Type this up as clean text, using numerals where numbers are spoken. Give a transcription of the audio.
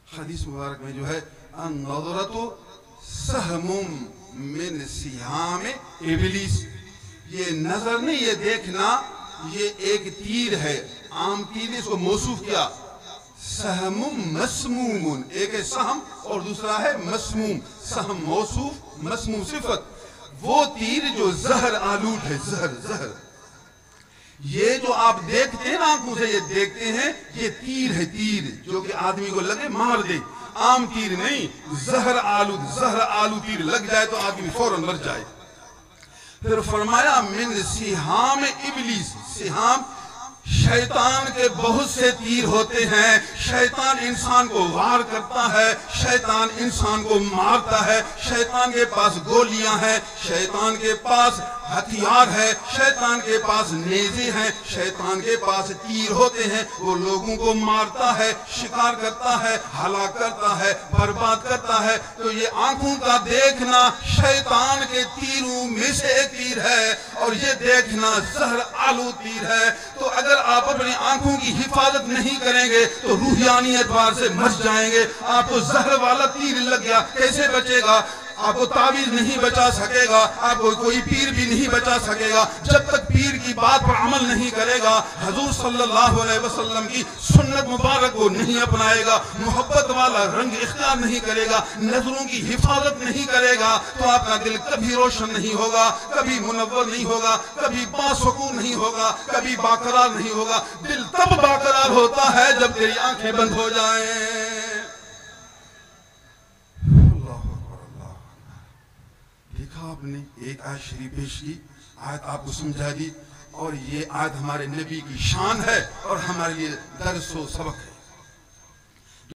हदीस मुबारक में जो है अन-नज़रतु सहमुम मिन सिहाम इब्लीस, ये नजर नहीं, ये देखना, ये एक तीर है, आम तीर, इसको मौसूफ किया सहमुम मसमूमुन, एक है सहम और दूसरा है मसमूम। सहम मौसूफ, मसमूम सिफत, वो तीर जो जहर आलूद है, जहर। ये जो आप देखते हैं ना, आंखों से ये देखते हैं, ये तीर है, तीर जो कि आदमी को लगे मार दे, आम तीर नहीं, जहर आलू तीर लग जाए तो आदमी फौरन मर जाए। फिर फरमाया मिन सिहाम इब्लीस, सिहाम शैतान के बहुत से तीर होते हैं, शैतान इंसान को वार करता है, शैतान इंसान को मारता है, शैतान के पास गोलियां हैं, शैतान के पास हथियार है, शैतान के पास नेज़े हैं, शैतान के पास तीर होते हैं, वो लोगों को मारता है, शिकार करता है, हलाक करता है, बर्बाद करता है। तो ये आंखों का देखना शैतान के तीरों में से एक तीर है और ये देखना जहर आलू तीर है। तो अगर आप अपनी आंखों की हिफाजत नहीं करेंगे तो रूहानी एतबार से मर जाएंगे। आपको जहर वाला तीर लग गया, कैसे बचेगा? आपको तावीज नहीं बचा सकेगा, आपको कोई पीर भी नहीं बचा सकेगा जब तक पीर की बात पर अमल नहीं करेगा, हुजूर सल्लल्लाहु अलैहि वसल्लम की सुन्नत मुबारक को नहीं अपनाएगा, मोहब्बत वाला रंग इख्तियार नहीं करेगा, नजरों की हिफाजत नहीं करेगा, तो आपका दिल कभी रोशन नहीं होगा, कभी मुनव्वर नहीं होगा, कभी बासुकून नहीं होगा, कभी बाकरार नहीं होगा। दिल तब बाकरार होता है जब तेरी आंखें बंद हो जाएं। आपने एक आयत शरीफ पेश की, आयत आपको समझा दी, और ये आयत हमारे नबी की शान है और हमारे लिए दर्स व सबक है।